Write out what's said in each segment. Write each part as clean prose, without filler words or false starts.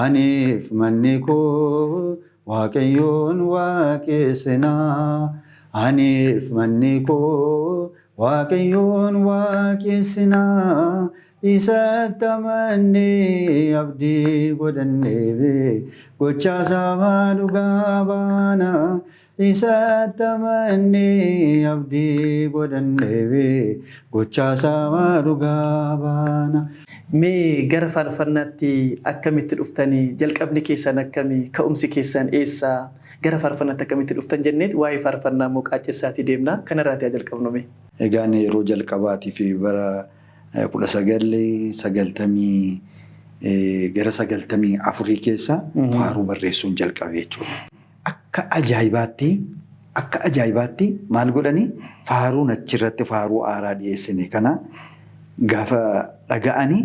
Aniif manni koo waaqayyoon waaqessinaa. Aniif manni koo waaqayyoon waaqessinaa. Isatti amannee abdii godhannee gochaa isaa dhugaa baana. Isatti amannee abdii godhannee gochaa isaa dhugaa baana. Mee gara faarfannaatti akkamitti dhuftanii jalqabni keessan akkamii ka'umsi keessan eessaa gara faarfannaatti akkamitti dhuftan jenneet waa'ee faarfannaa moo qaaccessaatii deemna kanarraatii jalqabnu mee. Egaan yeroo jalqabaatii fi bara 1990 gara 94 keessa faaruu barreessuun jalqabe jechuudha. Akka ajaa'ibaatti maal godhanii faaruun achirratti faaruu aaraa dhiyeessine kana gaafa dhaga'anii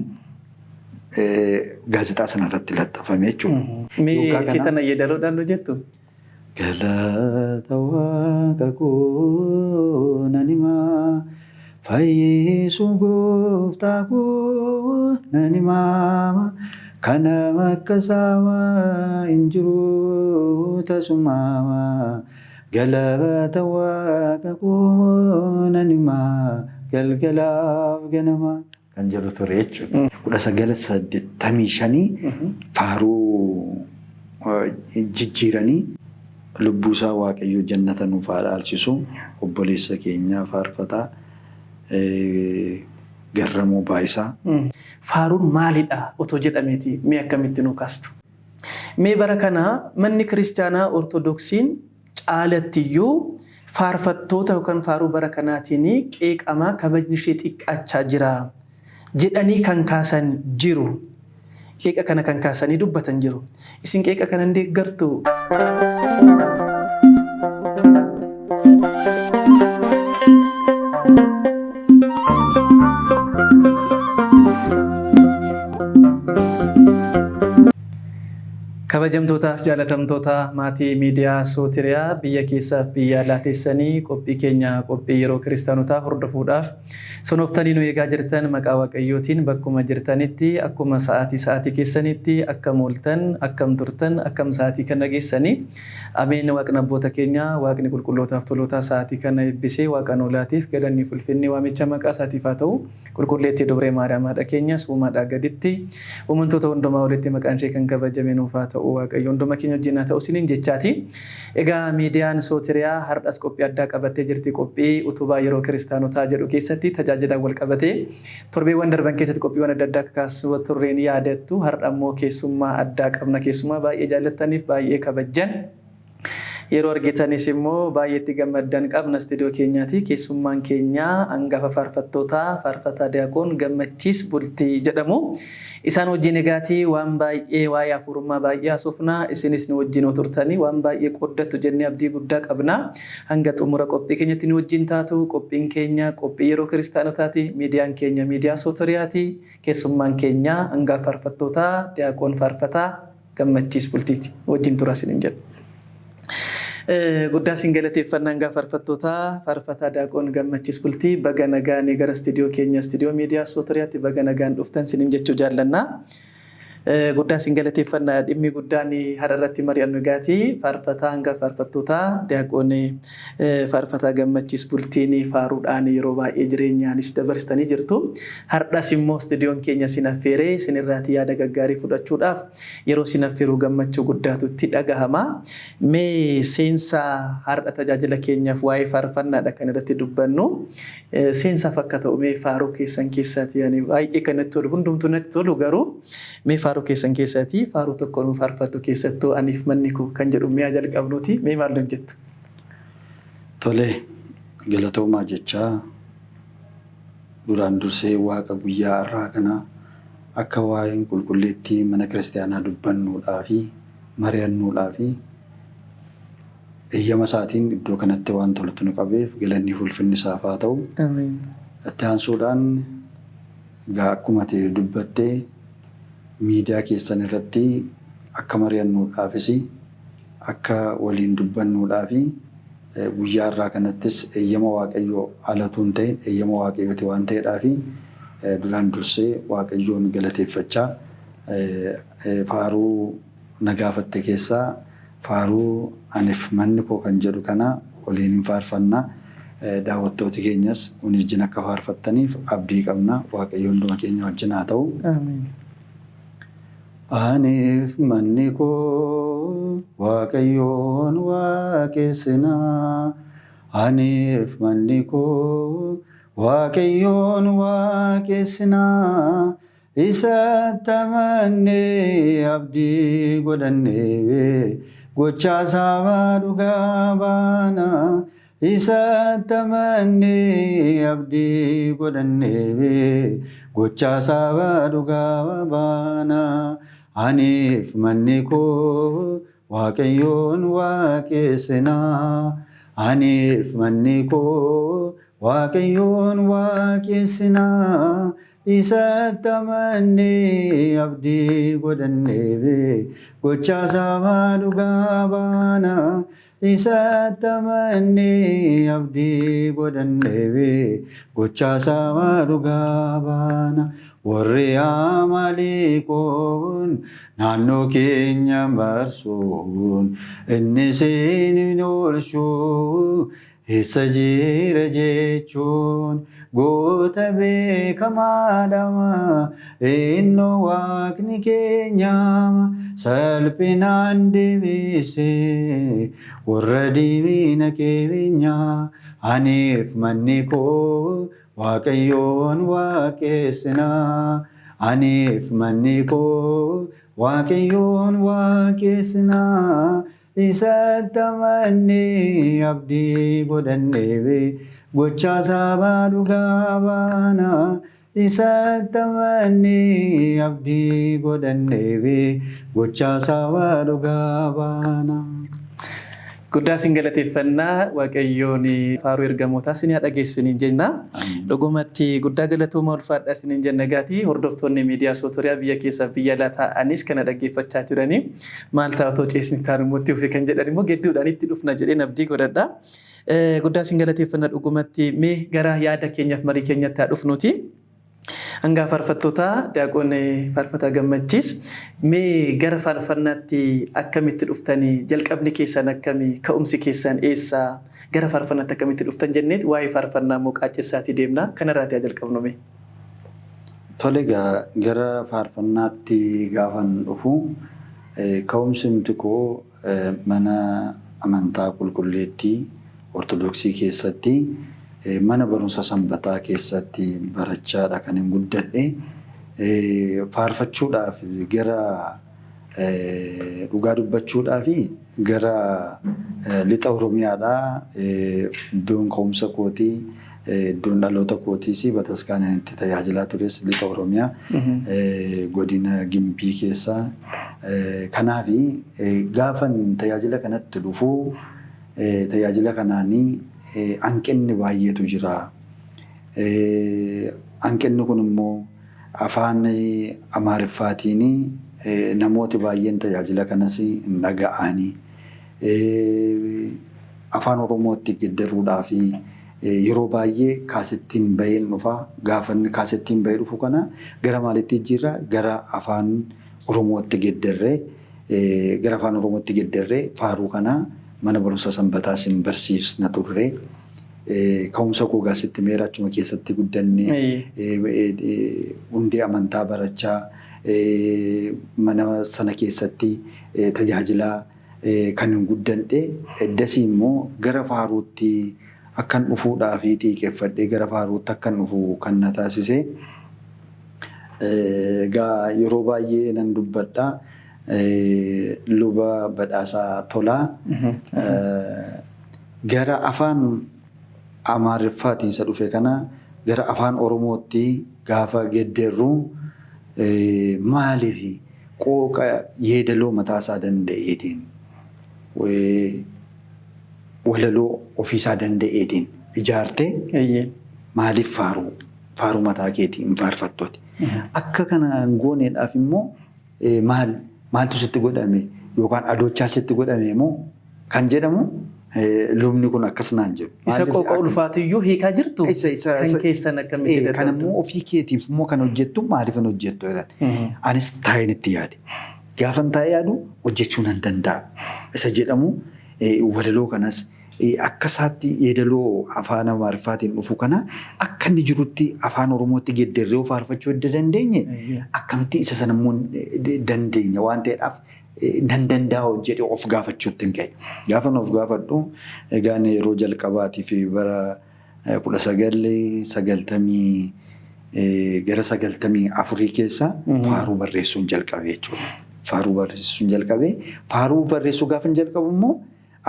gaazexaa sanarratti laxxafame jechuudha. Mee ishee yeedaloodhaan nu jettu? Galata Waaqa koo nan himaa, fayyisuu Gooftaa koo nan himaa, kana akka isaa hin jiru tasumaa. Galata Waaqa koo nan himaa, galgalaaf ganama kan jedhu ture jechuudha. 1985 faaruu jijjiiranii lubbuusaa Waaqayyo jannata nuuf dhaalchisu obboleessa keenya faarfataa Garramuu Baayisaa. Faaruun maalidha otoo jedhameeti mee akkamitti nu kaastu? Mee bara kana manni kiristaanaa ortodoksiin caalattiyyuu faarfattoota yookaan faaruu bara kanaatiin qeeqamaa kabajni ishee xiqqaachaa jira jedhanii kan kaasan jiru. Qeeqa kana kan kaasanii dubbatan jiru. Isin qeeqa kana hin deeggartu? Kabajamtootaaf jaalatamtoota maatii miidiyaa Sootiriyaa biyya keessaaf biyya alaa teessanii qophii keenya qophii yeroo kiristaanotaa hordofuudhaaf sonooftanii nu eegaa jirtan maqaa Waaqayyootiin bakkuma jirtanitti akkuma sa'aatii keessanitti akkam ooltan akkam turtan akkam sa'aatii kana geessanii ameen. Waaqni abboota keenya Waaqni qulqullootaaf tolootaa sa'aatii kana eebbisee Waaqan oolaatiif galanni ulfinni waamicha maqaa isaatiif haa ta'u. Qulqulleettii Dubree Maariyaamaadha keenyas uumaadhaa gaditti uumantoota hundumaa walitti maqaan ishee kan kabajame nuuf haa ta'u. Waaqayyo hunduma keenya wajjin haa ta'u isiniin jechaati. Egaa miidiyaan Sootiriyaa har'as qophii addaa qabattee jirti. Qophii utubaa yeroo kiristaanotaa jedhu keessatti tajaajilaan wal qabatee torbeewwan darban keessatti qophiiwwan adda addaa kaasuu turreen yaadattu. Har'a immoo keessummaa addaa qabna. Keessummaa baay'ee jaallattaniif baay'ee kabajjan. Yeroo argitanis immoo baay'eetti gammaddan qabna istiidiyoo keenyaati. Keessummaan keenya hangafa faarfattootaa faarfataa Diyaaqoon Gammachiis Bultii jedhamu. Isaan wajjin egaatii waan baay'ee waa'ee hafuurummaa baay'ee haasofnaa. Isinis nu wajjin turtanii waan baay'ee qooddattu jennee abdii guddaa qabna. Hanga xumura qophii keenyatti nu wajjin taatu. Qophiin keenya qophii yeroo kiristaanotaati. Miidiyaan keenya miidiyaa Sootiriyaati. Keessummaan keenya hangafa faarfattootaa Diyaaqoon faarfataa Gammachiis Bultiiti. Wajjin tura isiniin jedhu. Guddaa isin galateeffannaa hangafa faarfattootaa faarfataa Diyaaqoon Gammachiis Bultii baga nagaan gara istiidiyoo keenya istiidiyoo miidiyaa Sootiriyaatti baga nagaan dhuftan isiniin jechuu jaallanna. Guddaa isin galateeffannaa dhimmi guddaan har'arratti mari'annu egaati faarfataa hangafa faarfattootaa Diyaaqoon faarfataa Gammachiis Bultiin faaruudhaan yeroo baay'ee jireenyaanis dabarsitanii jirtu. Har'as immoo istiidiyoon keenya isin affeeree isinirraatii yaada gaggaarii fudhachuudhaaf yeroo isin affeeruu gammachuu guddaatu itti dhagahama. Mee seensa har'a tajaajila keenyaaf waa'ee faarfannaadha kan irratti dubbannu. Seensaaf akka ta'u mee faaruu keessan keessaati baay'ee kan natti tolu hundumtuu natti tolu garuu mee faaruu keessan keessatti faaruu tokko nu faarfattu keessattuu aniif manni koo kan jedhu mi'a jalqabnuuti mee maal don jettu? Tole galatoomaa jechaa duraan dursee Waaqa guyyaa har'aa kana akka waa'een qulqulleettii mana kiristaanaa dubbannuudhaa fi mari'annuudhaa fi eeyyama isaatiin iddoo kanatti waan toltu nu qabeef galanni ulfinni isaaf haa ta'u. Ameen. Itti aansuudhaan egaa akkuma ta'e dubbattee miidiyaa keessan irratti akka mari'annuudhaafis akka waliin dubbannuudhaaf guyyaa irraa kanattis eeyyama Waaqayyoo alatu hin ta'in eeyyama Waaqayyooti waan ta'eedhaaf duraan dursee Waaqayyoon galateeffachaa faaruu na gaafatte keessaa faaruu aniif manni koo kan jedhu kana waliin hin faarfannaa. Daawwattooti keenyas wajjin akka faarfattaniif abdii qabna. Waaqayyo hunduma keenya wajjin haa ta'u. Amiin. Aniif manni koo Waaqayyoon waaqessinaa. Aniif manni koo Waaqayyoon waaqessinaa. Isatti amannee abdii godhannee gochaa isaa dhugaa baana. Isatti amannee abdii godhannee gochaa isaa dhugaa baana. Aniif manni koo Waaqayyoon waaqessinaa. Aniif manni koo Waaqayyoon waaqessinaa. Isatti amannee abdii godhannee gochaa isaa dhugaa baana. Isatti amannee abdii godhannee gochaa isaa dhugaa baana. Warri Amaaleeqoon naannoo keenya marsuun inni isin oolchuu eessa jira jechuun goota beekamaadha. Innoo Waaqni keenya salphinaan deebisee warra diina keenya. Aniif manni koo Waaqayyoon waaqessinaa. Aniif manni koo Waaqayyoon waaqessinaa. Isatti amannee abdii godhannee gochaa isaa dhugaa baana. Isatti amannee abdii godhannee gochaa isaa dhugaa baana. Guddaa isin galateeffannaa. Waaqayyoon faaruu ergamootaa isin haa dhageessiniin jenna. Dhugumatti guddaa galatooma ulfaadhaa isiniin jenna. Gaatii hordoftoonni miidiyaa Sootoriyaa biyya keessaaf biyya alaa taa'anis kana dhaggeeffachaa jiranii maal ta'a otoo ceesni ta'an immoo itti kan jedhan immoo gidduudhaan itti dhufna jedheen abdii godhadha. Guddaa isin galateeffannaa. Dhugumatti mee gara yaada keenyaaf marii keenyatti haa dhufnuuti. Hanga faarfattoota Daaqoon Faarfataa Gammachiis mee gara faarfannaatti akkamitti dhuftanii jalqabni keessan akkamii ka'umsi keessan eessaa gara faarfannaatti akkamitti dhuftan jenneet waa'ee faarfannaa immoo qaaccessaatii deemna. Kanarraati haa jalqabnu mee. Tole gara faarfannaatti gaafan dhufu ka'umsi nuti koo mana amantaa qulqulleettii Ortodoksii keessatti mana barumsa sanbataa keessatti barachaadha kan hin guddadhe. Faarfachuudhaaf gara dhugaa dubbachuudhaaf gara lixa Oromiyaadhaa iddoon ka'umsa kootii iddoon dhaloota kootiis bataskaanaan itti tajaajilaa tures lixa Oromiyaa godina Gimbii keessa. Kanaaf gaafan tajaajila kanatti dhufuu tajaajila kanaanii hanqinni baay'eetu jira. Hanqinni kun immoo afaan Amaariffaatiin namooti baay'een tajaajila kanas hin dhaga'anii. Afaan Oromootti geddaruudhaaf yeroo baay'ee kaasettiin baheen dhufa. Gaafa inni kaasettiin bahee dhufu kana gara maalitti jira? Gara afaan Oromootti geddarree faaruu kana mana barumsa sanbataa sin barsiisna turre. Ka'umsa koo gaasitti meera achuma keessatti guddannee hundee amantaa barachaa mana sana keessatti tajaajilaa kan hin guddanne. Eddasii immoo gara faaruutti akkan dhufuudhaa fi xiiqeeffadhee gara faaruutti akkan dhufu kan na taasise. Yeroo baay'ee nan dubbadha. Luba Badhaasaa Tolaa gara afaan Amaariffaatiin isa dhufe kana gara afaan Oromootti gaafa geddeerru maaliif qooqa yeedaloo mataasaa danda'eetiin walaloo ofiisaa danda'eetiin ijaartee maaliif faaruu mataa keetii hin faarfattooti. Akka kana gooneedhaaf immoo maaltu sitti godhame yookaan adochaa sitti godhame immoo kan jedhamu Lubni kun akkas naan jedhu. Isa qoqa ulfaatiyyuu hiikaa jirtu kan keessan akkamitti dadhabdu. Kanammoo ofii keetiif immoo kan hojjettu maaliifan hojjettu jedhan. Anis taa'een itti yaade. Gaafan taa'ee yaadu hojjechuu nan danda'a. Isa jedhamu walaloo kanas akka isaatti yeedaloo afaan Amaariffaatiin dhufu kana akka inni jirutti afaan Oromootti geeddarree faarfachuu edda dandeenye akkamitti isa sanammoo dandeenya waan ta'eedhaaf nan danda'a jedhee of gaafachuutti hin ka'e. Gaafan of gaafadhu egaan yeroo jalqabaatii fi bara 1990 gara 94 keessa faaruu barreessuun jalqabee jechuudha. Faaruu barreessuun jalqabee faaruu barreessuu gaafan jalqabu immoo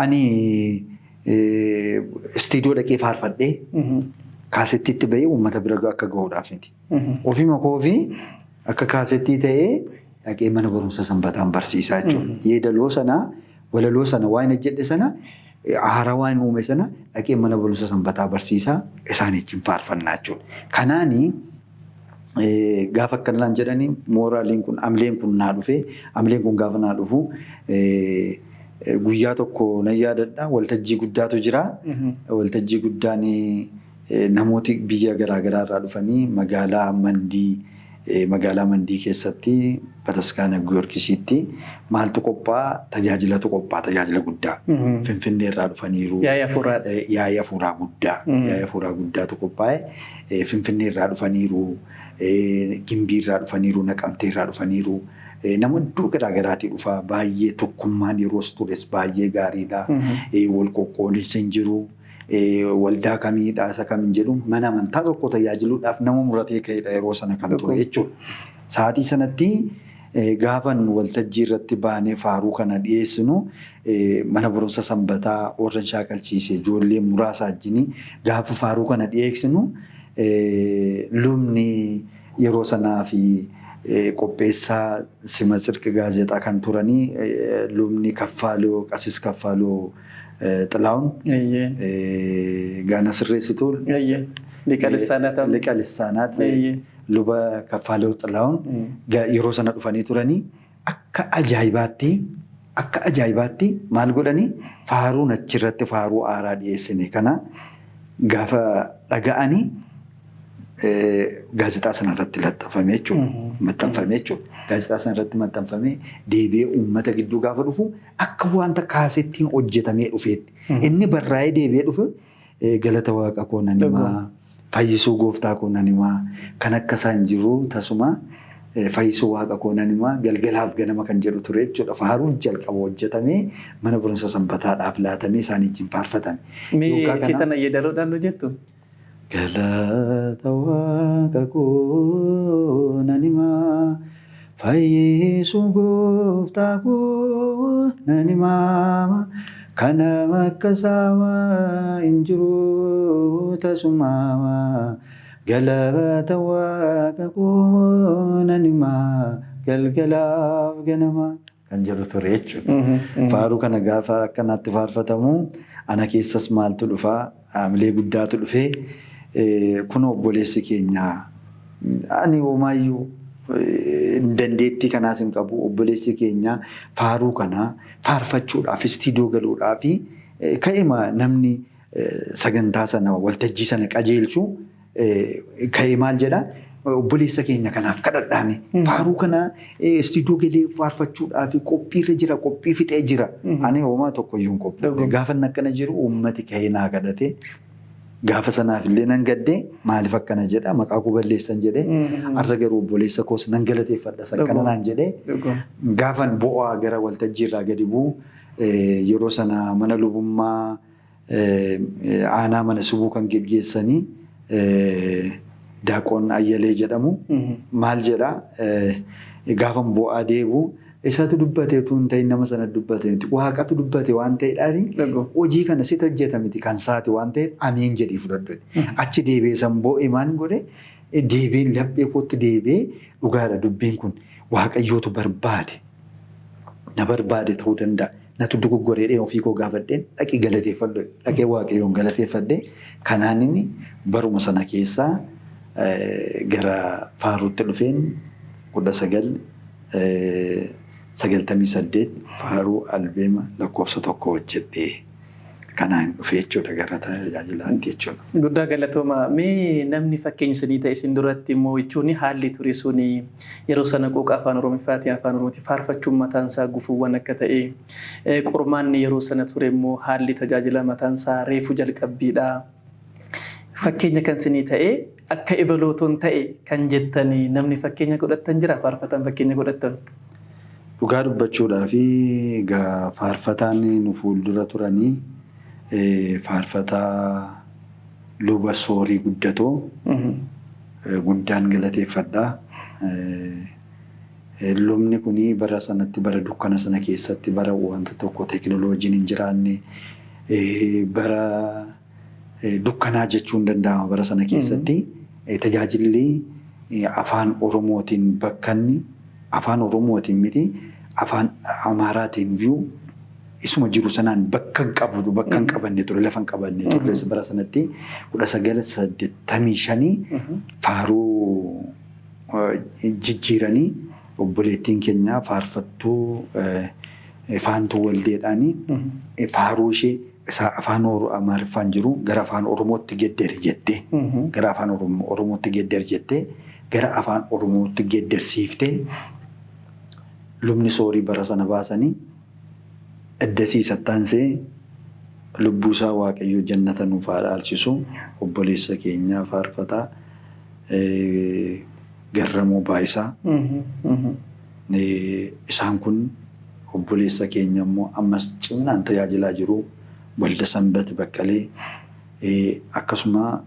ani istiidiyoo dhaqee faarfadhee kaasettiitti bahee uummata bira akka gahuudhaaf miti. Ofii makoo fi akka kaasettii ta'ee dhaqee mana barumsa sanbataan barsiisaa jechuudha. Yeedaloo sana walaloo sana waan hin jedhe sana haaraa waan hin uume sana dhaqee mana barumsa sanbataa barsiisaa isaan wajjin faarfannaa jechuudha. Kanaanii gaafa akkanaan jedhanii mooraaliin kun amleen kun naa dhufee amleen kun gaafa naa dhufu guyyaa tokko nan yaadadha waltajjii guddaatu jira. Waltajjii guddaan namooti biyya garaagaraa irraa dhufanii magaalaa Mandii keessatti Bataskaana Giyoorgisiitti maaltu qophaa'a tajaajilatu qophaa'a tajaajila guddaa Finfinnee irraa dhufaniiru. Yaa'ii hafuuraa guddaatu qophaa'e Finfinnee irraa dhufaniiru. Gimbii irraa dhufaniiru Naqamtee irraa dhufaniiru. Nama iddoo garaagaraatii dhufa baay'ee tokkummaan yeroos tures baay'ee gaariidha. Wal qoqqoodinsa hin jiru. Waldaa kamiidha isa kam hin jedhu mana amantaa tokko tajaajiluudhaaf nama muratee ka'edha yeroo sana kan ture jechuudha. Sa'aatii sanatti gaafan waltajjii irratti baanee faaruu kana dhiyeessinu mana barumsa sanbataa warra shaakalchiise ijoollee muraasa wajjin gaafa faaruu kana dhiyeessinu lubni yeroo sanaa fi qopheessaa sima sirka gaazexaa kan turanii lubni Kaffaaloo Qasis Kaffaaloo Xilaawun gaana sirreessitu liqa lissaanaat luba Kaffaaloo Xilaawun yeroo sana dhufanii turanii akka ajaa'ibaatti maal godhanii faaruun achirratti faaruu aaraa dhiyeessine kana gaafa dhaga'anii gaazexaa sanarratti laxxafamee jechuudha. Maxxanfamee jechuudha. Gaazexaa sanarratti maxxanfamee deebi'ee uummata gidduu gaafa dhufu akka wanta kaasettiin hojjetamee dhufeetti. Inni barraa'ee deebi'ee dhufe galata waaqa koo nan himaa fayyisuu gooftaa koo nan himaa kan akka isaan jiru tasuma fayyisuu waaqa koo nan himaa galgalaaf ganama kan jedhu ture jechuudha. Faaruun jalqaba hojjetamee mana barumsa sanbataadhaaf laatamee isaanii wajjin faarfatame. Ishee tana yeedaloodhaan hojjettu? Galata waaqa koo nan himaa fayyisuu gooftaa koo nan himaa kana akka isaa hin jiru tasuma galata waaqa koo nan himaa galgalaaf ganama kan jedhu ture jechuudha. Faaruu kana gaafa akkanaatti faarfatamu ana keessas maaltu dhufaa amilee guddaatu dhufee kun obboleessi keenya ani homaayyuu dandeettii kanaas hin qabu obboleessi keenya faaruu kana faarfachuudhaaf istiidiyoo galuudhaaf ka'eema namni sagantaa sana waltajjii sana qajeelchu ka'ee maal jedha obboleessa keenya kanaaf kadhadhaame faaruu kana istiidiyoo galee faarfachuudhaaf qophiirra jira qophii fixee jira ani homaa tokkoyyuu hin qophoofne gaafa akkana jiru uummati ka'ee naa kadhate. Gaafa sanaaf illee nan gaddee maaliif akkana jedha maqaa koo balleessan jedhee har'a garuu obboleessa koos nan galateeffadha sakkana naan jedhee gaafan bo'aa gara waltajjii irraa gadi bu'u yeroo sana mana lubummaa aanaa mana subuu kan geggeessanii Daaqoon Ayyalee jedhamu maal jedha gaafan bo'aa deebi'u. Isaatu dubbate tun ta'in nama sana dubbate miti waaqatu dubbate waan ta'eedhaani hojii kana sitti hojjeta miti kan saati waan ta'eef amiin jedhee fudhadhu. Achi deebi'ee san bo'ee maal godhe deebiin laphee kootti deebi'ee dhugaadha dubbiin kun waaqayyootu barbaade na barbaade ta'uu danda'a. Natu dogoggoree ofii koo gaafadheen dhaqee galateeffadhu dhaqee waaqayyoon galateeffadhee kanaan inni baruma sana keessaa gara faaruutti dhufeen 1998 faaruu albeema lakkoofsa tokko hojjedhee kanaan dhufee jechuudha gara tajaajilaatti jechuudha. Guddaa galatooma. Mee namni fakkeenya isinii ta'e isin duratti immoo jechuun haalli ture sun yeroo sana qooqa afaan Oromiffaatiin afaan Oromootiin faarfachuun mataan isaa gufuuwwan akka ta'e qormaanni yeroo sana ture immoo haalli tajaajila mataan isaa reefu jalqabbiidha. Fakkeenya kan isinii ta'e akka ebalootoon ta'e kan jettanii namni fakkeenya godhattan jira faarfataan fakkeenya godhattan. Dhugaa dubbachuudhaa fi faarfataan nu fuuldura turanii faarfataa luba soorii guddatoo guddaan galateeffadhaa. Lubni kuni bara sanatti bara dukkana sana keessatti bara wanta tokko teekinooloojiin hin jiraanne bara dukkanaa jechuun danda'ama bara sana keessatti tajaajilli afaan Oromootiin bakkanni afaan Oromootiin miti afaan Amaaraatiin iyyuu isuma jiru sanaan bakka hin qabanne ture lafa hin qabanne ture bara sanatti 1985 faaruu jijjiiranii obboleettiin keenya faarfattuu faantuu waldeedhaanii faaruu ishee isa afaan Amaariffaan jiru gara afaan Oromootti gedderi jettee gara afaan Oromootti gedderi jettee gara afaan Oromootti geddersiiftee lubni soorii bara sana baasanii eddasiisattaansee lubbuusaa Waaqayyo jannata nuuf dhaalchisu obboleessa keenyaa faarfataa Garramuu Baayisaa. Isaan kun obboleessa keenya immoo ammas ciminaan tajaajilaa jiru Walda Sanbat Baqqalee akkasuma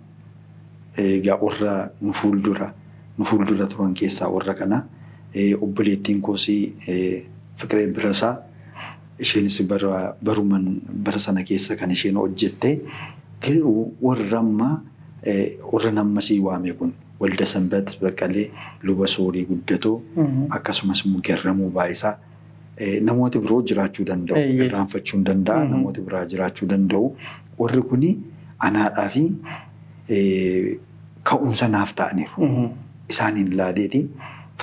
egaa warra nu fuuldura turan keessaa warra kana obboleettiin koosii Fiqiree Birasaa isheenis bara sana keessa kan isheen hojjette garuu warra nammasii waame kun Walda Sanbat Baqqalee luba soorii guddatoo akkasumas Garramuu Baayisaa namoota biroo jiraachuu danda'u irraanfachuu hin danda'a namoota biraa jiraachuu danda'u warri kuni anaadhaa fi ka'umsa naaf ta'aniiru isaaniin laadeeti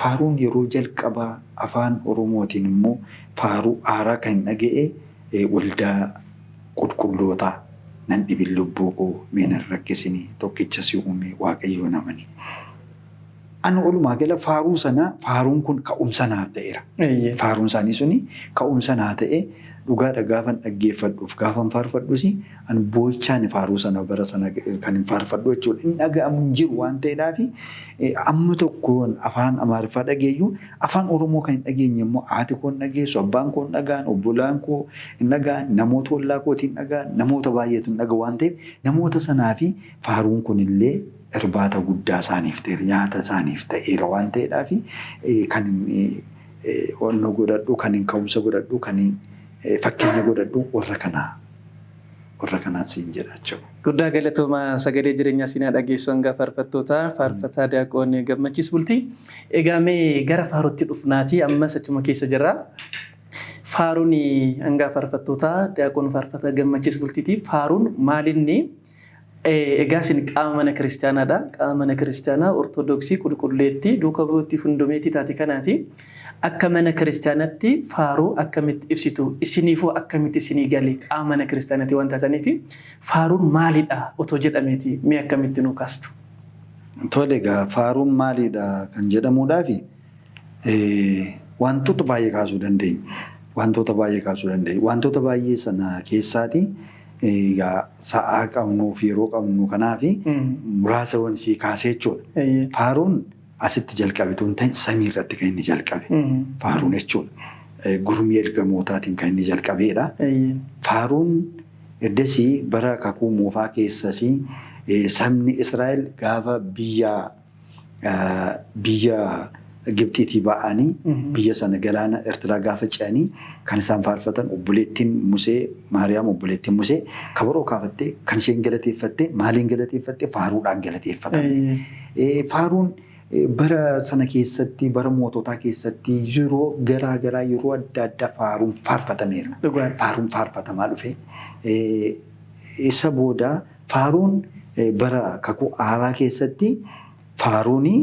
faaruun yeroo jalqabaa afaan Oromootiin immoo faaruu aaraa kan dhaga'e waldaa qulqullootaa nan dhibin lubbuu koo meenan rakkisinii tokkicha si uume Waaqayyoo namani. Ani walumaa gala faaruun kun ka'umsa naa ta'eera. Faaruun isaanii suni ka'umsa naa ta'e dhugaadha gaafan dhaggeeffadhuuf gaafan faarfadhuusi ani boochaan faaruu sana bara sana kan hin faarfadhu jechuudha. Inni dhaga'amu hin jiru waan ta'eedhaafi amma tokkoon afaan Amaariffaa dhageeyyu afaan Oromoo kan hin dhageenye immoo haati koo hin dhageessu abbaan koo hin dhagaan obbolaan koo hin dhagaan namoota ollaa kootii hin dhagaan namoota baay'eetu hin dhaga waan ta'eef namoota sanaafi faaruun kunillee irbaata guddaa isaaniif ta'eera nyaata isaaniif ta'eera waan ta'eedhaafi kan onnoo godhadhu kan hin ka'umsa godhadhu kan fakkeenya godhadhu warra kanaa siin jedha jechuudha. Guddaa galatooma sagalee jireenyaa siinaa dhageessu hanga faarfattoota faarfataa Diyaaqoon Gammachiis Bultii. Egaa mee gara faaruutti dhufnaatii ammas achuma keessa jirra. Faaruun hanga faarfattoota Diyaaqoon faarfataa Gammachiis Bultiiti. Faaruun maalinni egaa isin qaama mana kiristaanaadha. Qaama mana kiristaanaa Ortodoksii qulqulleetti duuka bu'uutti hundumeetti taate kanaati. Akka mana kiristaanatti faaruu akkamitti ibsitu isiniifuu akkamitti isinii galee qaama mana kiristaanatti waan taataniif faaruun maalidha otoo jedhameeti mee akkamitti nu kaastu? Tole egaa faaruun maalidha kan jedhamuudhaafi wantoota baay'ee kaasuu dandeenya. Wantoota baay'ee sana keessaati egaa sa'aa qabnuuf yeroo qabnu kanaafi muraasa wansii kaasee jechuudha. Faaruun asitti jalqabe tun ta'in samii irratti kan inni jalqabe. Faaruun jechuudha. Gurmii ergamootaatiin kan inni jalqabeedha. Faaruun eddasii bara kakuu moofaa keessasii sabni Israa'el gaafa biyya Gibxiitii ba'anii biyya sana galaana Eertiraa gaafa ce'anii kan isaan faarfatan obboleettiin Musee Maariyaam obboleettiin Musee kabaroo kaafattee kan isheen galateeffatte maaliin galateeffatte faaruudhaan galateeffatamte. Faaruun bara sana keessatti bara moototaa keessatti yeroo garaa yeroo adda addaa faaruun faarfatameera. Faaruun faarfatamaa dhufe. Isa booda faaruun bara kakuu haaraa keessatti faaruuni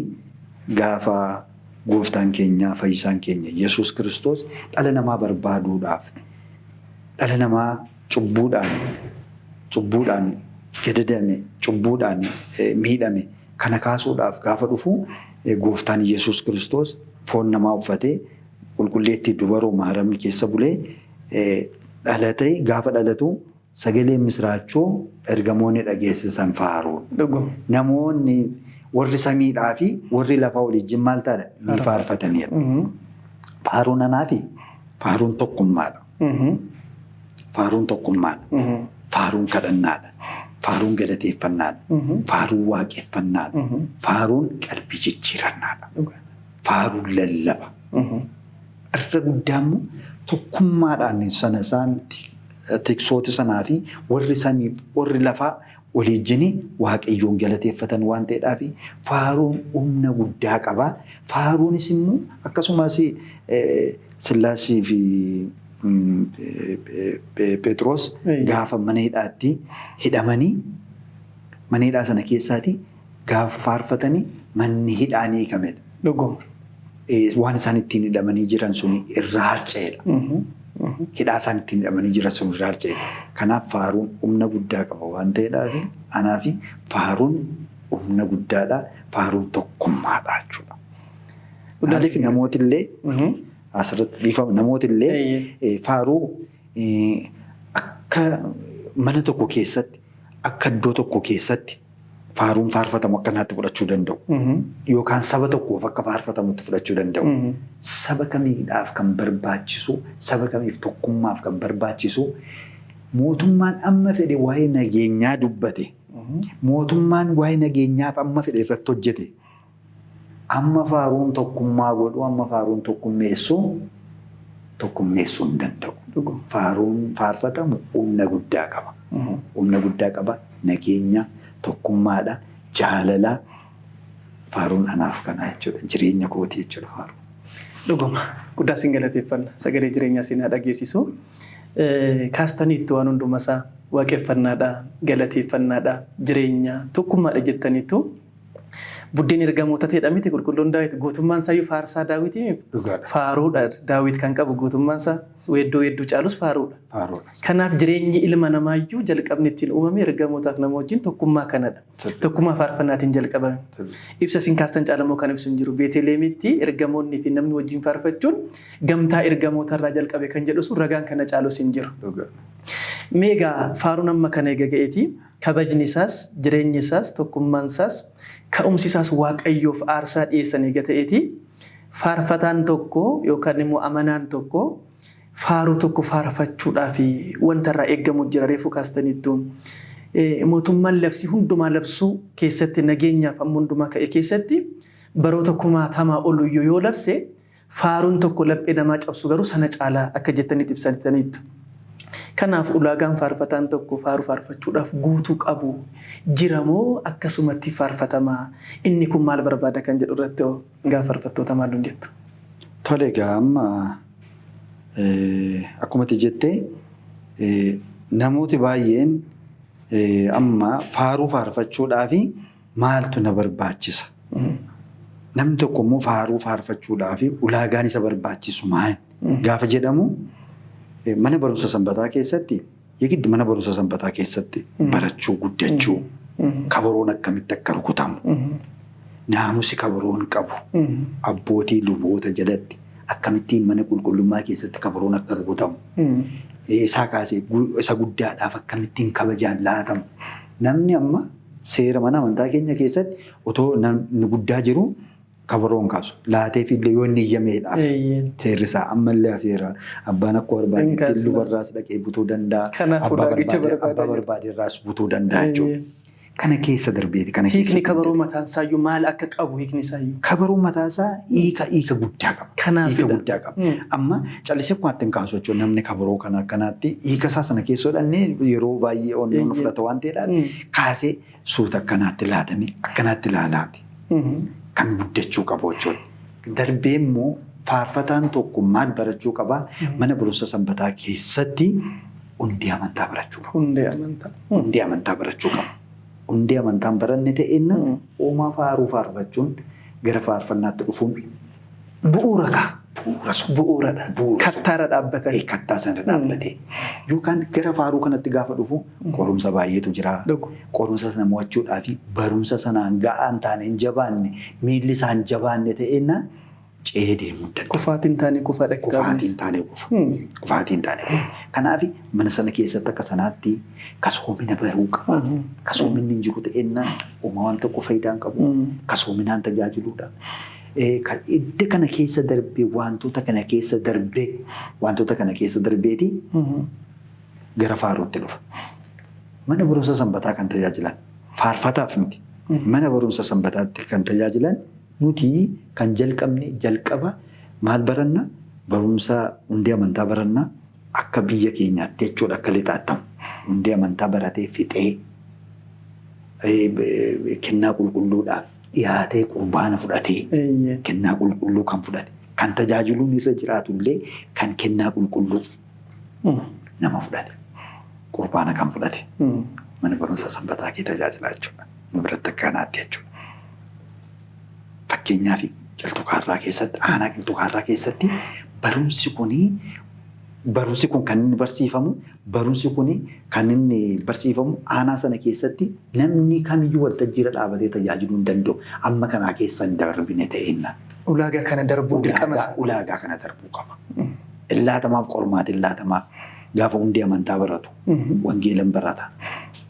gaafa gooftaan keenya fayyisaan keenya Yesuus Kiristoos dhala namaa barbaaduudhaaf dhala namaa cubbuudhaan cubbuudhaan gadadame, cubbuudhaan miidhame kana kaasuudhaaf gaafa dhufu gooftaan Yesuus Kiristoos foon namaa uffatee qulqulleetti dubaroo maaramni keessa bulee dhalatee gaafa dhalatu sagalee misraachoo ergamoonni dhageessisan faaruun. Namoonni warri samiidhaa fi warri lafaa waliin maal ta'a ni faarfataniidha. Faaruun anaa fi faaruun tokkummaadha. Faaruun tokkummaadha. Faaruun kadhannaadha. Faaruun galateeffannaadha. Faaruun waaqeffannaadha. Faaruun qalbii jijjiirannaadha. Faaruun lallaba. Irra guddaammoo tokkummaadhaan sana isaan tiksooti sanaa fi warri samii warri lafaa waliin waaqayyoon galateeffatan waan ta'eedhaaf faaruun humna guddaa qaba. Faaruunis immoo akkasumas Sillaasee fi Phexros gaafa mana hidhaatti hidhamanii mana hidhaa sana keessaati gaafa faarfatanii manni hidhaan hiikamedha. Waan isaan ittiin hidhamanii jiran suni irraa harca'edha. Hidhaa isaan ittiin hidhamanii jiran suni irraa harca'edha. Kanaaf faaruun humna guddaa qaba waan ta'eedhaaf anaaf faaruun humna guddaadha. Faaruun tokkummaadha jechuudha. Maaliif namootillee asirratti dhiifama namootillee faaruu akka mana tokko keessatti akka iddoo tokko keessatti faaruun faarfatamu akkanaatti fudhachuu danda'u. Yookaan saba tokkoof akka faarfatamutti fudhachuu danda'u. Saba kamiidhaaf kan barbaachisu, saba kamiif tokkummaaf kan barbaachisu mootummaan amma fedhe waa'ee nageenyaa dubbate. Mootummaan waa'ee nageenyaaf amma fedhe irratti hojjete. Amma faaruun tokkummaa godhu, amma faaruun tokkummeessuu hin danda'u. Faaruun faarfatamu humna guddaa qaba. Humna guddaa qaba. Nageenya, tokkummaadha, jaalala. Faaruun anaaf kana jechuudha. Jireenya kootii jechuudha faaruun. Dhuguma guddaa sin galateeffanna. Sagalee jireenyaa sin dhageessisu. Kaastaniitu waan hundumasaa waaqeffannaadha, galateeffannaadha, jireenya tokkummaadha jettaniitu. Buddeen ergamoota ta'edha miti qulqulluun Daawit gootummaan isaa faarsaa Daawitiif faaruudha. Daawit kan qabu gootummaan isaa weedduu caalus faaruudha. Kanaaf jireenyi ilma namaayyuu jalqabni ittiin uumame ergamootaaf nama wajjin tokkummaa kanadha. Tokkummaa faarfannaatiin jalqabame. Ibsa isin kaastan caalamoo kan ibsu hin jiru. Beeteleemitti ergamoonnii fi namni wajjin faarfachuun gamtaa ergamootarraa jalqabe kan jedhu sun ragaan kana caalus hin jiru. Meegaa faaruun amma kana eega ga'eeti kabajni isaas jireenyi isaas tokkummaan isaas ka'umsi isaas waaqayyoof aarsaa dhiyeessan eega ta'eeti faarfataan tokko yookaan immoo amanaan tokko faaruu tokko faarfachuudhaaf wanta irraa eeggamu jira reefu kaastaniittu. Mootummaan labsii hundumaa labsuu keessatti nageenyaaf amma hundumaa ka'e keessatti baroota 60 oluyyuu yoo labse faaruun tokko laphee namaa cabsu garuu sana caalaa akka jettanitti ibsataniitu. Kanaaf ulaagaan faarfataan tokko faaruu faarfachuudhaaf guutuu qabu jiramoo akkasumatti faarfatamaa inni kun maal barbaada kan jedhu irratti gaafa faarfattoota maal jettu? Tole egaa amma akkuma jettee namooti baay'een amma faaruu faarfachuudhaaf maaltu na barbaachisa? Namni tokko immoo faaruu faarfachuudhaaf ulaagaan isa barbaachisu maal gaafa jedhamu mana barumsa sanbataa keessatti yegiddi mana barumsa sanbataa keessatti barachuu guddachuu kabaroon akkamitti akka rukutamu naamusi kabaroon qabu abbootii luboota jalatti akkamittiin mana qulqullummaa keessatti kabaroon akka rukutamu isaa kaasee isa guddaadhaaf akkamittiin kabajaan laatamu namni amma seera mana amantaa keenya keessatti otoo namni guddaa jiru kabaroon kaasu laatee fi illee yoo inni iyyameedhaaf seerri isaa ammallee hafeera abbaan akka barbaadetti lubarraas dhaqee butuu danda'a abbaa barbaadeerraas butuu danda'a jechuudha. Kana keessa darbeeti kana keessa. Hiikni kabaroo mataan isaayyuu maal akka qabu hiikni isaayyuu. Kabaroo mataa isaa hiika guddaa qaba. Hiika guddaa qaba. Amma callisee akkuma ittiin kaasu jechuudha namni kabaroo kana akkanaatti hiika isaa sana keessoo dhannee yeroo baay'ee onnoon fudhata waan ta'eedhaaf kaasee suuta akkanaatti laatamee akkanaatti ilaalaati. Kan guddachuu qabu jechuudha. Darbee immoo faarfataan tokko maal barachuu qaba? Mana barumsa sanbataa keessatti hundee amantaa barachuu qaba. Hundee amantaa barachuu qaba. Hundee amantaan baranne ta'eenna uumaa faaruu faarfachuun gara faarfannaatti dhufuun bu'uura ka'a. Bu'uuradha. Kattaarra dhaabbatan. Kattaa sana dhaabbatee. Yookaan gara faaruu kanatti gaafa dhufu qorumsa baay'eetu jira. Qorumsa sana mo'achuudhaa fi barumsa sanaan ga'aan taane hin jabaanne miilli isaa hin jabaanne ta'ennaan ce'ee deemuu danda'a. Kufaatiin taane kufaadha. Kufaatiin taane kufa. Kufaatiin taane kufa. Kanaaf mana sana keessatti akka sanaatti kasoomina baruu qaba. Kasoominni hin jiru ta'ennaan uumaa waan tokko faayidaa hin qabu. Kasoominaan tajaajiluudha. Idda kana keessa darbee wantoota kana keessa darbeeti gara faaruutti dhufa. Mana barumsa sanbataa kan tajaajilan faarfataaf miti. Mana barumsa sanbataatti kan tajaajilan nuti kan jalqaba maal baranna barumsa hundee amantaa baranna akka biyya keenyaatti jechuudha akka lixaattamu. Hundee amantaa baratee fixee kennaa qulqulluudhaaf dhiyaatee qurbaana fudhatee kennaa qulqulluu kan fudhate kan tajaajiluun irra jiraatullee kan kennaa qulqulluu nama fudhate qurbaana kan fudhate mana barumsa sanbataa kee tajaajilaa jechuudha. Nu biratti akkanaatti jechuudha. Fakkeenyaaf Qilxukaarraa keessatti aanaa Qilxukaarraa keessatti barumsi kun kan inni barsiifamu aanaa sana keessatti namni kamiyyuu waltajjiirra dhaabatee tajaajiluu hin danda'u. Amma kanaa keessa hin darbine ta'enna. Ulaagaa kana darbuu dirqama. Ulaagaa kana darbuu qaba. Illaatamaaf qormaata illaatamaaf gaafa hundee amantaa baratu wangeelan barata.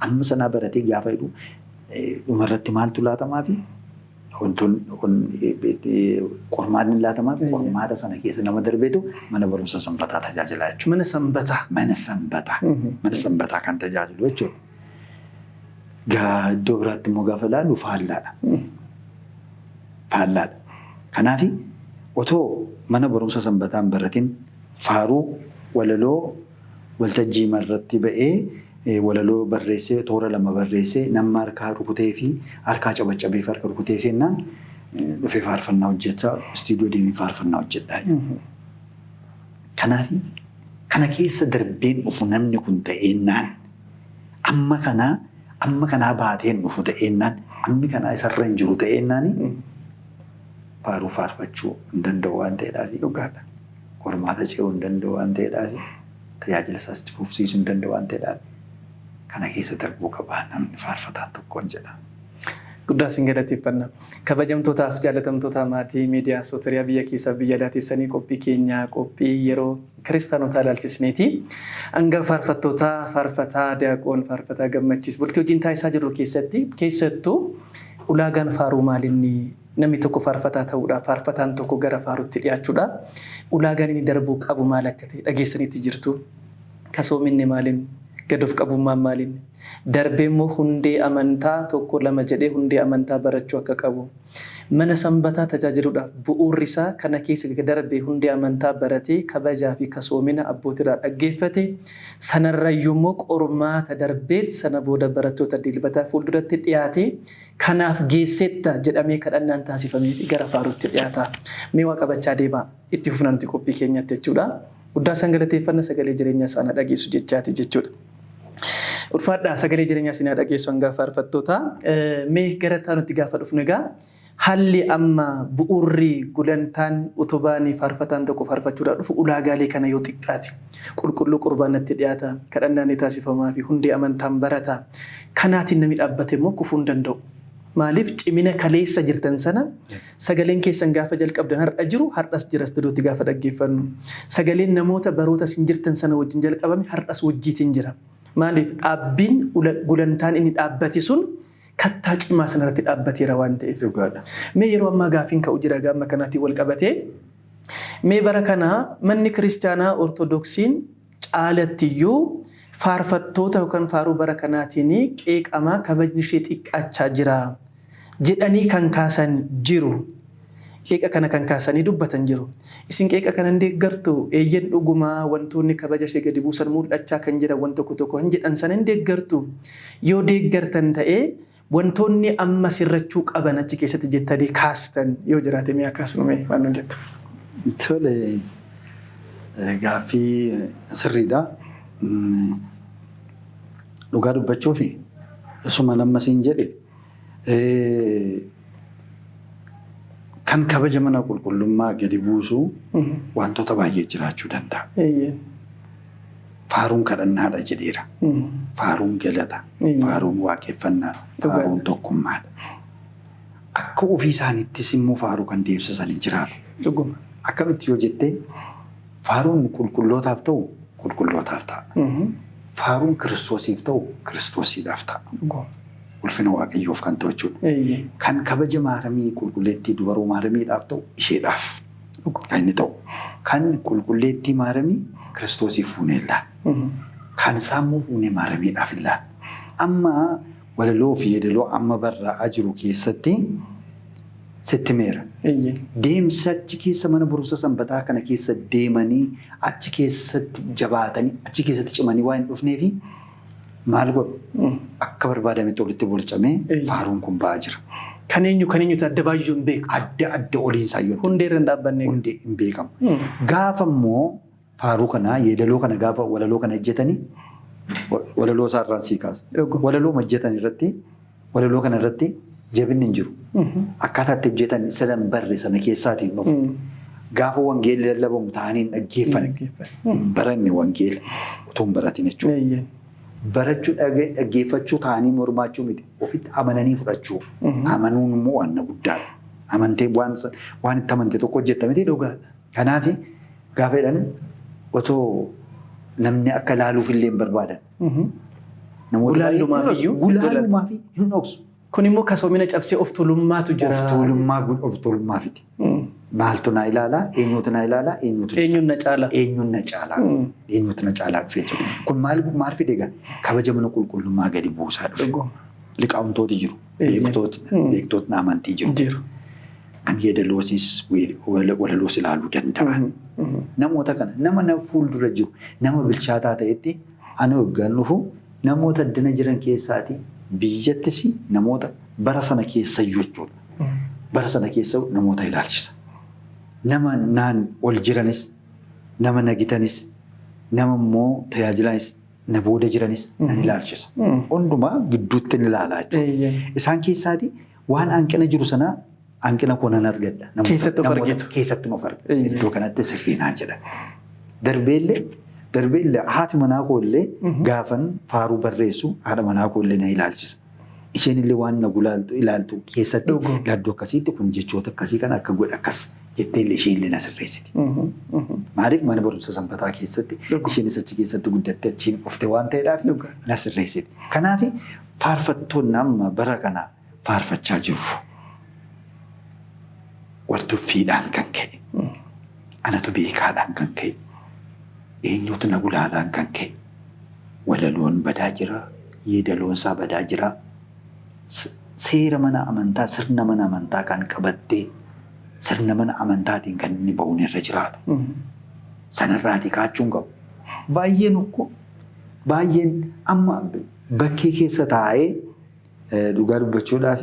Amma sanaa baratee gaafa jedhu dhumarratti maaltu laatamaafi qormaatni illaatamaaf qormaata sana keessa nama darbeetu mana barumsa sanbataa tajaajilaa jechuudha. Mana sanbataa kan tajaajilu jechuudha. Iddoo biraatti immoo gaafa ilaallu faallaadha. Kanaaf otoo mana barumsa sanbataan baratiin faaruu walaloo waltajjii marratti ba'ee walaloo barreessee toora 2 barreessee nama harkaa rukutee fi harkaa cabacabee harka rukutee feennaan dhufee faarfannaa hojjechaa istiidiyoo deemee faarfannaa hojjedhaa. Kanaaf kana keessa darbeen dhufu namni kun ta'ennaan amma kanaa baateen dhufu ta'ennaan ammi kanaa isarra hin jiru ta'ennaan faaruu faarfachuu hin danda'u waan ta'eedhaaf qormaata ce'uu hin danda'u waan ta'eedhaaf tajaajila isaas itti fufsiisuu hin danda'u waan ta'eedhaaf kana keessa darbuu qabaa namni faarfataan tokkoon jedha. Guddaa isin galateeffanna. Kabajamtootaaf jaalatamtoota maatii miidiyaa Sootiriyaa biyya keessaa biyya alaa teessanii qophii keenyaa qophii yeroo kiristaanotaa ilaalchisneeti. Hanga faarfattootaa faarfataa daaqoon faarfataa gammachiis bultii hojiin taasisaa jiru keessattuu ulaagaan faaruu maalinni namni tokko faarfataa ta'uudhaaf faarfataan tokko gara faaruutti dhiyaachuudhaaf ulaagaan inni darbuu qabu maal akka ta'e dhageessaniitti jirtu. Kasoominni maaliin gadoof qabummaan maaliin darbee immoo hundee amantaa tokko 2 jedhee hundee amantaa barachuu akka qabu. Mana sanbataa tajaajiluudhaaf bu'uurri isaa kana keessa darbee hundee amantaa baratee kabajaa fi kasoomina abbootirraa dhaggeeffate sanarrayyuu immoo qormaata darbeet sana booda barattoota dilbataa fuulduratti dhiyaate kanaaf geessetta jedhamee kadhannaan taasifamee gara faaruutti dhiyaata. Mee waa qabachaa deemaa itti fufna nuti qophii keenyatti jechuudha. Guddaa san galateeffanna sagalee jireenyaa isaanii dhageessu jechaati jechuudha. Ulfaadhaa sagalee jireenyaa isinii dhageessu hanga faarfattoota mee gara taanutti gaafa dhufnu egaa haalli amma bu'uurri gulantaan utubaanii faarfataan tokko faarfachuudhaaf dhufu ulaagaalee kana yoo xiqqaate qulqulluu qurbaanatti dhiyaata kadhannaan taasifamaa fi hundee amantaan barata kanaatiin namni dhaabbate immoo kufuu hin danda'u. Maaliif cimina kaleessa jirtan sana sagaleen keessan gaafa jalqabdan har'a jiru har'as jira istiidiyootti gaafa dhaggeeffannu sagaleen namoota baroota isin jirtan sana wajjin jalqabame har'as wajjiitiin jira. Maaliif dhaabbiin gulantaan inni dhaabbate sun kattaa cimaa sanarratti dhaabbateera waan ta'eef. Mee yeroo ammaa gaafiin ka'u jira gaama kanaatiin wal qabatee mee bara kana manni kiristaanaa ortodoksiin caalattiyyuu faarfattoota yookaan faaruu bara kanaatiin qeeqamaa kabajni ishee xiqqaachaa jira jedhanii kan kaasan jiru. Qeeqa kana kan kaasanii dubbatan jiru. Isin qeeqa kana deeggartu eeyyen dhugumaa wantoonni kabaja ishee gadi buusan mul'achaa kan jiran waan tokko hin jedhan sana deeggartu. Yoo deeggartan ta'ee wantoonni amma sirrachuu qaban achi keessatti jettanii kaastan yoo jiraate mi'a kaasnume waan nun jettu. Tole gaaffii sirriidha. Dhugaa dubbachuu fi isuma namma siin jedhe kan kabaja mana qulqullummaa gadi buusu wantoota baay'ee jiraachuu danda'a. Faaruun kadhannaadha jedheera. Faaruun galata, faaruun waaqeffannaa, faaruun tokkummaadha. Akka ofii isaaniittis immoo faaruu kan deebisanii jiraatu. Akkamitti yoo jettee faaruun qulqullootaaf ta'u qulqullootaaf ta'a. Faaruun kiristoosiif ta'u kiristoosiidhaaf ta'a. Ulfina waaqayyoof kan ta'u jechuudha. Kan kabaja maaramii qulqulleettii dubaroo maaramiidhaaf ta'u isheedhaaf kan inni ta'u. Kan qulqulleettii maaramii kiristoosiif fuuneellaan. Kan sammuu fuunee maaramiidhaaf illaan. Amma walaloo fi yeedaloo amma barraa'aa jiru keessatti sitti meera. Deemsa achi keessa mana barumsa sanbataa kana keessa deemanii achi keessatti jabaatanii achi keessatti cimanii waan hin dhufneefi maal godhu akka barbaadametti walitti borcamee faaruun kun ba'aa jira. Kan eenyutu adda baay'ee hin beeku. Adda oliinsaa yoo hundee irra hin dhaabbanne. Hundee hin beekamu. Gaafa immoo faaruu kana yeedaloo kana gaafa walaloo kana hojjetanii walaloo isaarraan sii kaasa. Walaloo hojjetan irratti walaloo kana irratti jabinni hin jiru. Akkaataa itti hojjetan sadan barre sana keessaatiin dhufu. Gaafa wangeelli lallabamu ta'anii hin dhaggeeffanne. Baranne wangeela utuu hin baratin jechuudha. Barachuu dhaggeeffachuu ta'anii mormaachuu miti. Ofitti amananii fudhachuu. Amanuun immoo waan guddaadha. Amantee waan itti amante tokko hojjetamiti dhugaadha. Kanaaf gaafa jedhan otoo namni akka laaluuf illee hin barbaadan. Gulaallumaaf hin dhoksu. Kun immoo kasoomina cabsee of tuulummaatu jira. Of tuulummaa fiti. Maaltu naa ilaalaa? Eenyuutu naa ilaalaa? Eenyuun na caalaa? Eenyuun na caalaa? Eenyuutu na caalaa dhufee jiru. Kun maal fide egaa? Kabaja mana qulqullummaa gadi buusaa dhufe. Liqaa'umtooti jiru. Beektootni amantii jiru. Kan yeedaloosis walaloos ilaaluu danda'an. Namoota kana nama fuuldura jiru nama bilchaataa ta'etti ani waggaan dhufu namoota addana jiran keessaatii biyyattis namoota bara sana keessa jechuudha. Bara sana keessa namoota ilaalchisa. Nama naan ol jiranis, nama nagitanis, nama immoo tajaajilanis, na booda jiranis nan ilaalchisa. Hundumaa gidduutti ni ilaalaa jechuudha. Isaan keessaatii waan hanqina jiru sanaa hanqina koo nan argadha. Keessatti of argitu. Keessatti of arga. Iddoo kanatti sirriinaa jedha. Darbeellee haati manaa koo illee gaafan faaruu barreessu haadha manaa koo illee na ilaalchisa. Isheen illee waan na gulaaltu ilaaltu keessatti ilaaddoo akkasiitti kun jechoota akkasii kan akka godha akkas jettee illee isheen illee na sirreessiti. Maaliif mana barumsa sanbataa keessatti isheenis achi keessatti guddattee achiin dhufte waan ta'eedhaaf na sirreessiti. Kanaaf faarfattoonni amma bara kana faarfachaa jiru. Walduffiidhaan kan ka'e. Anatu beekaadhaan kan ka'e. Eenyuutu na gulaalaan kan ka'e. Walaloon badaa jira. Yeedaloon isaa badaa jira. Seera mana amantaa sirna mana amantaa kan qabattee sirna mana amantaatiin kan inni ba'uun irra jiraatu. Sanarraati kaachuun qabu. Baay'een amma bakkee keessa taa'ee dhugaa dubbachuudhaaf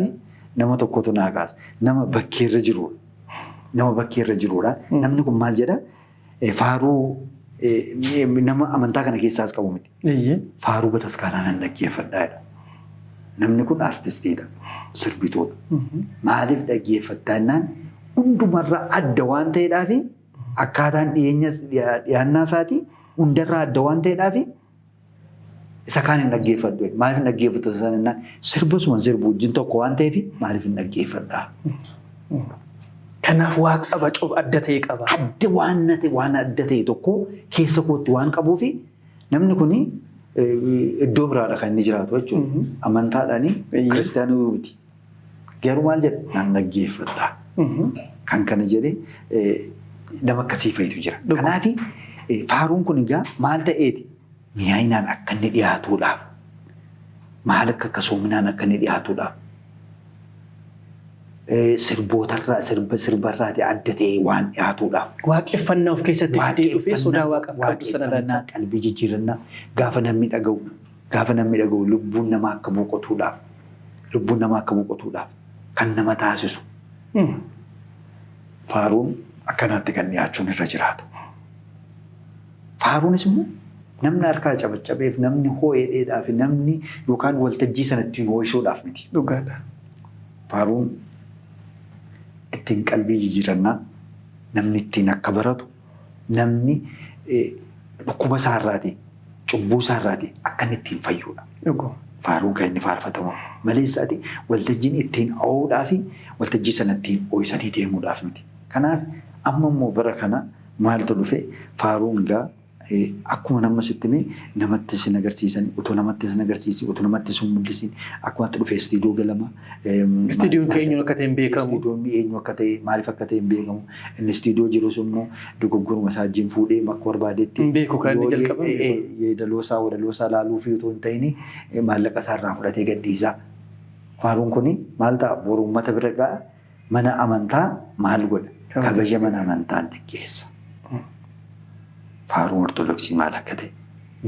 nama tokkotu naa kaasa. Nama bakkeerra jirudha. Namni kun maal jedhaa? Faaruu nama amantaa kana keessaas qabu miti. Faaruu bataskaanaa nan dhaggeeffadhaadha. Namni kun artistiidha. Sirbituudha. Maaliif dhaggeeffattaa jennaan hundumarraa adda waan ta'eedhaaf akkaataan dhiyaannaa isaatii hundarraa adda waan ta'eedhaaf isa kaan hin dhaggeeffadhu. Maaliif hin dhaggeeffatu jennaan sirbasuma sirbu wajjin tokko waan ta'eef maaliif hin dhaggeeffadhaa? Kanaaf waa qaba adda ta'e qaba. Adda waan adda ta'e tokko keessa kootti waan qabuufi namni kuni iddoo biraadha kan inni jiraatu jechuudha. Amantaadhaanii kiristaanuu miti. Garuu maal jedha? Nan dhaggeeffadhaa. Kan kana jedhee nama akkasii fa'itu jira. Kanaaf faaruun kun egaa maal ta'eeti? Mi'aayinaan akka inni dhiyaatuudhaaf. Maal akka kasoominaan akka inni dhiyaatuudhaaf. Sirbarraati adda ta'e waan dhiyaatuudhaaf. Waaqeffannaa of keessatti fidee dhufee sodaa waaqaaf qabdu sana laata. Qalbii jijjiirannaa gaafa namni dhaga'u lubbuun namaa akka boqotuudhaaf kan nama taasisu. Faaruun akkanaatti kan dhiyaachuun irra jiraata. Faaruunis immoo namni harkaa cabacabeef namni hoo'eedhaaf namni yookaan waltajjii sana ittiin hoo'isuudhaaf miti. Dhugaadha. Faaruun ittiin qalbii jijjiirannaa, namni ittiin akka baratu, namni dhukkuba isaarraati, cubbuu isaarraati akka inni ittiin fayyuudha. Faaruun kan inni faarfatamu maleessaati waltajjiin ittiin oowuudhaaf waltajjii sana ittiin ooyisanii deemuudhaaf miti. Kanaaf amma immoo bara kana maaltu dhufe faaruun gaa akkuma nama sitti namatti sin agarsiisan utoo namatti sin agarsiisi utoo namatti sin mul'isin akkumatti dhufe istiidiyoo galama. Istiidiyoon eenyu akka ta'e hin beekamu. Istiidiyoon eenyu akka ta'e maaliif akka ta'e hin beekamu. Inni istiidiyoo jirus immoo dogoggoruma isaa wajjin fuudhee akka barbaadetti. Hin beeku kan inni jalqaban. Yeedaloosaa laaluu fi utoo hin ta'in maallaqa isaarraa fudhatee gadhiisaa. Faaruun kuni maal ta'a boru uummata bira ga'a mana amantaa maal godha kabaja mana amantaan xiqqeessa. Faaruun ortodoksii maal akka ta'e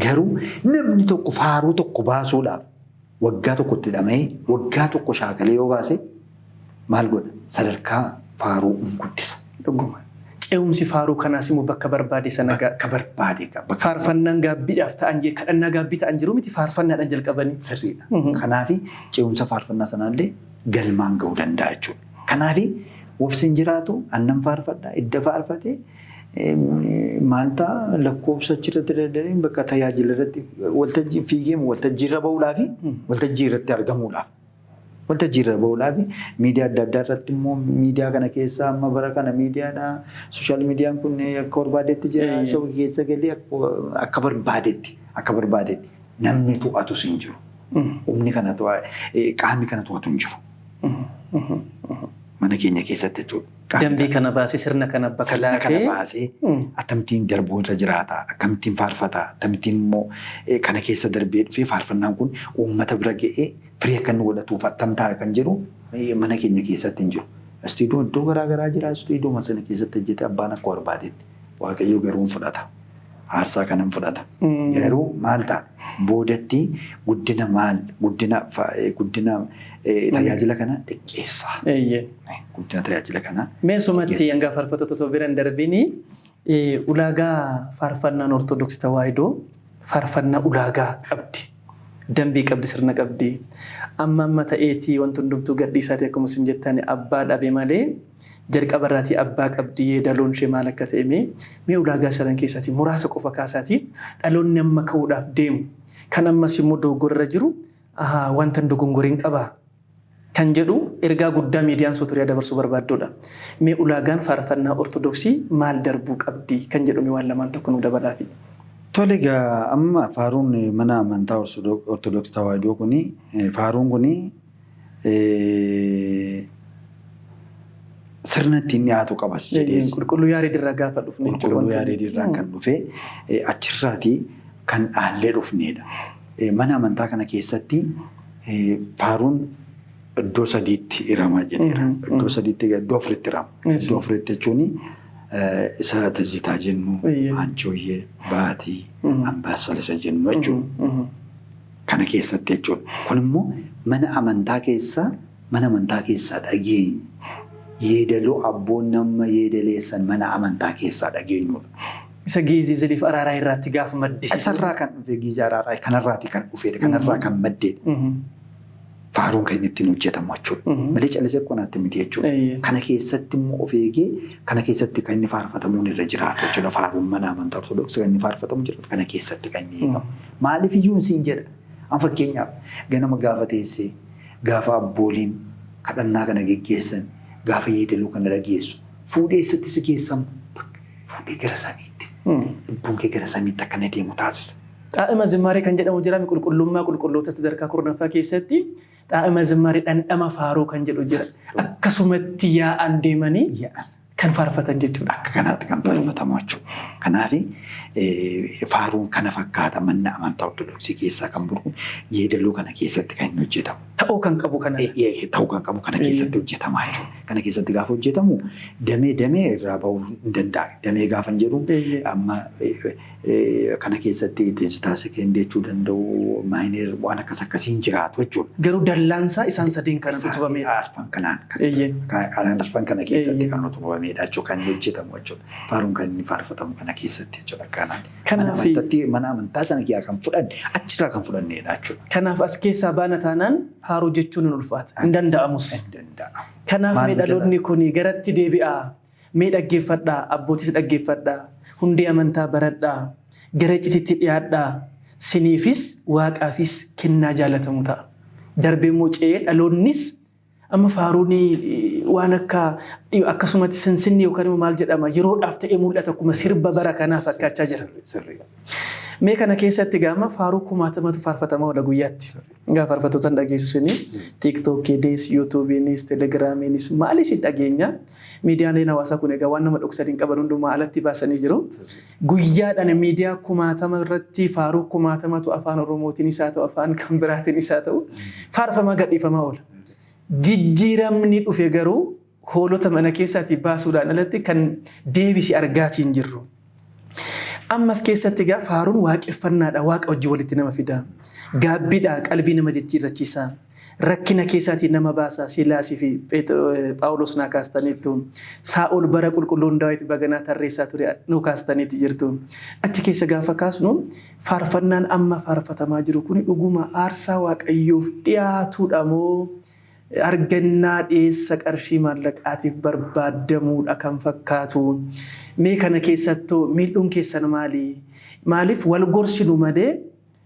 garuu namni tokko faaruu tokko baasuudhaaf waggaa tokkotti hidhamee waggaa tokko shaakalee yoo baase maal godha sadarkaa faaruu guddisa. Ce'umsi faaruu kanaas immoo bakka barbaade sana bakka barbaade faarfannaan gaabbiidhaaf ta'an kadhannaa gaabbii ta'an jiru miti faarfannaadhaan jalqabanii. Sirriidha. Kanaafi ce'umsa faarfannaa sanaallee galmaan ga'uu danda'a jechuudha. Kanaafi wobsiin jiraatu annan faarfadhaa idda faarfatee maalta lakkoofsa achirratti daddareen bakka tajaajila irratti waltajjii fiigeemu waltajjii irra ba'uudhaaf waltajjii irratti argamuudhaaf. Waltajjii irra ba'uudhaaf miidiyaa adda addaa irratti immoo miidiyaa kana keessa amma bara kana miidiyaadha sooshaal miidiyaan kun akka barbaadetti jira shawwi keessa galee akka barbaadetti namni to'atus hin jiru. Humni kana qaamni kana to'atu hin jiru. Mana keenya keessatti jechuudha. Dambii kana baasee sirna kana bakka laatee. Sirna kana baasee akkamittiin darbuu irra jiraata akkamittiin faarfata akkamittiin immoo kana keessa darbee dhufee faarfannaan kun uummata bira ga'ee firii akka inni godhatuuf attam ta'a kan jiru mana keenya keessatti hin jiru. Istiidiyoo iddoo garaagaraa jira istiidiyoo masana keessatti hojjete abbaan akka barbaadetti waaqayyo garuu fudhata. Aarsaa kanan fudhata. Garuu maal ta'a boodatti guddina tajaajila kana xiqqeessa. Guddina tajaajila kana. Meesumatti hanga faarfattoota biran darbini ulaagaa faarfannaan ortodoksii tawaahidoo faarfannaa ulaagaa qabdi. Dambii qabdi sirna qabdi. Amma ta'eetii wanti hundumtuu gadhiisaati akkuma isin jettan abbaa dhabe malee jalqaba irraatii abbaa qabdi yeedaloon ishee maal akka ta'e mee ulaagaa sadan keessatti muraasa qofa kaasaati dhaloonni amma ka'uudhaaf deemu kan ammas immoo dogoggorra jiru wanta dogoggoriin qabaa kan jedhu ergaa guddaa miidiyaan Sootiriyaa dabarsuu barbaaddoodha. Mee ulaagaan faarfannaa ortodoksii maal darbuu qabdi kan jedhu waan lamaan tokko nu dabalaafi. Tole egaa amma faaruun mana amantaa ortodoksii tawaahidoo kuni faaruun kuni sirna ittiin dhiyaatu qabas jedhees. Qulqulluu yaaridirraa gaafa dhufne jechuudha. Qulqulluu yaaridirraa kan dhufe achirraatii kan dhaallee dhufnedha. Mana amantaa kana keessatti faaruun iddoo sadiitti hirama jedheera. Iddoo sadiitti iddoo afuritti hirama. Iddoo afuritti jechuun isa tazitaa jennu aancooyyee baatii ambaasala isa jennu jechuudha. Kana keessatti jechuudha. Kun immoo mana amantaa keessaa dhageenyu. Yeedaloo abboon nama yeedaleessan mana amantaa keessaa dhageenyudha. Isa giizii ziliif araaraa irraatti gaafa maddisiisu. Isarraa kan dhufe giizii araaraa kanarraati kan dhufedha. Kanarraa kan maddeedha. Faaruun kan ittiin hojjetamu jechuudha. Malee callisee qonaatti miti jechuudha. Kana keessatti immoo of eegee kana keessatti kan inni faarfatamuun irra jiraatu jechuudha. Faaruun mana amantaa ortodoksii kan inni faarfatamu jiraatu kana keessatti kan inni eegamu. Maaliif iyyuu siin jedha. An fakkeenyaaf ganama gaafa teessee gaafa abbooliin kadhannaa kana geggeessan gaafa yeedaloo kana dhageessu fuudhee eessatti si geessamu fuudhee gara samiitti lubbuun kee gara samiitti akka inni deemu taasisa. Xaa'ima zimmaarii kan jedhamu jira qulqullummaa qulqulloota sadarkaa kurnaffaa keessatti xaa'ima zimmaarii dhandhama faaruu kan jedhu jira. Akkasumatti yaa'an deemanii kan faarfatan jechuudha. Akka kanaatti kan faarfatamu jechuudha. Kanaaf faaruun kana fakkaata manna amantaa ortodoksii keessaa kan buru yeedaloo kana keessatti kan inni hojjetamu. Ta'uu kan qabu kana. Ta'uu kan qabu kana keessatti hojjetama jechuudha. Kana keessatti gaafa hojjetamu damee irraa bahuu hin danda'a. Damee gaafa hin jedhu amma kana keessatti dijitaa sekeendii jechuu danda'u maayineer waan akkasiin jiraatu jechuudha. Garuu dallaansaa isaan sadiin kan utubamedha. Kanaan arfan kana keessatti kan utubamedha jechuudha kan hojjetamu jechuudha. Faaruun kan inni faarfatamu kana keessatti jechuudha kanaan. Kanaaf mana amantaa sana keessaa kan fudhanne achirraa kan fudhannedha jechuudha. Kanaaf as keessaa baana taanaan faaruu jechuun hin ulfaata. Hin danda'amus. Kanaaf dhaloonni kun garatti deebi'aa. Mee dhaggeeffadhaa abbootis dhaggeeffadhaa. Hundi amantaa baradhaa gara icciitti dhiyaadhaa siniifis waaqaafis kennaa jaalatamu ta'a. Darbee mucee dhaloonnis amma faaruun waan akkasumatti sinsinni yookaan maal jedhama yeroodhaaf ta'ee mul'ata akkuma sirba bara kanaa fakkaachaa jira. Mee kana keessatti gaama faaruu 1000tu faarfatama wala guyyaatti. Gaafa faarfattoota dhageessisanii TikTok, YouTube, Telegram, maalis dhageenya. Miidiyaaleen hawaasaa kun egaa waan nama dhoksadin qaban hundumaa alatti baasanii jiru. Guyyaadhaan miidiyaa 1000 irratti faaruu 1000tu afaan Oromootiin isaa ta'u afaan kan biraatiin isaa ta'u faarfamaa gadhiifamaa oola. Jijjiiramni dhufe garuu hoolota mana keessaatii baasuudhaan alatti kan deebisi argaatiin jirru. Ammas keessatti egaa faaruun waaqeffannaadha. Waaqa wajjin walitti nama fida. Gaabbiidha qalbii nama jijjiirrachiisa. Rakkina keessaatiin nama baasa. Silaasii fi Phaawulos naa kaastaniitu. Saa'ol bara qulqulluun Daawit baganaa tarreessaa ture nu kaastaniitu jirtu. Achi keessa gaafa kaasnu faarfannaan amma faarfatamaa jiru kun dhuguma aarsaa waaqayyoof dhiyaatuudha moo argannaa dhiyeessa qarshii maallaqaatiif barbaadamuudha kan fakkaatu. Mee kana keessattuu miidhuun keessan maali? Maaliif wal gorsinu malee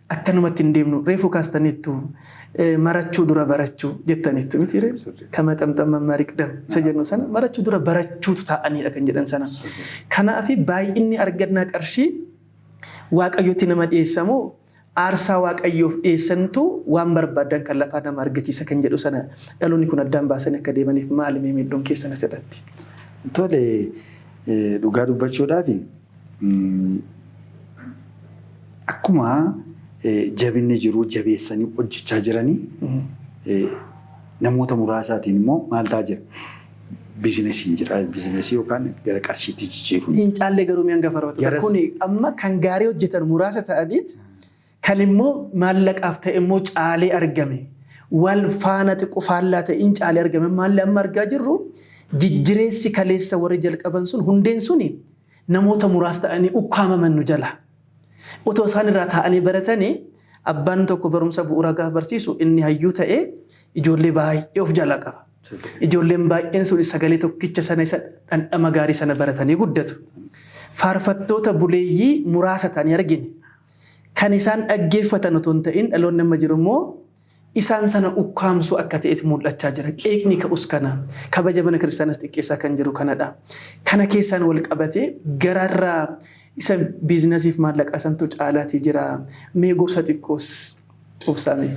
akkanumatti hin deemnu? Reefu kaastaniitu. Marachuu dura barachuu jettaniitu miti ree kama xamxama mariqdam isa jennu sana marachuu dura barachuutu ta'aniidha kan jedhan sana. Kanaaf baay'inni argannaa qarshii waaqayyootti nama dhiyeessamu aarsaa waaqayyoof dhiyeessantu waan barbaadan kan lafaa nama argachiisa kan jedhu sana dhaloonni kun addaan baasanii akka deemaniif maali miidhuun keessan asirratti? Tole dhugaa dubbachuudhaaf akkuma jabinni jiru jabeessanii hojjechaa jiranii namoota muraasaatiin immoo maal ta'aa jira? Biizinesiin jira. Biizinesii yookaan gara qarshiitti jijjiiruun. Hin caallee garuu mi'aan gafaratu. Kun amma kan gaarii hojjetan muraasa ta'aniit kan immoo maallaqaaf ta'e immoo caalee argame. Wal faana xiqqoo faallaa ta'e hin caalee argame. Maalli amma argaa jirru jijjireessi kaleessa warri jalqaban sun hundeen suni namoota muraasa ta'anii ukkaamaman nu jala. Otoo isaan irraa taa'anii baratanii abbaan tokko barumsa bu'uuraa gaafa barsiisu inni hayyuu ta'ee ijoollee baay'ee of jala qaba. Ijoolleen baay'een sun sagalee tokkicha sana isa dhandhama gaarii sana baratanii guddatu. Faarfattoota buleeyyii muraasa ta'anii argine. Kan isaan dhaggeeffatan otoo hin ta'in dhaloonni amma jiru immoo isaan sana ukkaamsuu akka ta'etti mul'achaa jira. Qeeqni ka'us kana kabaja mana kiristaanas xiqqeessaa kan jiru kanadha. Kana keessaan wal qabatee gararraa isa biizinasiif maallaqa santu caalaatii jira. Mee gorsa xiqqoos cubsame.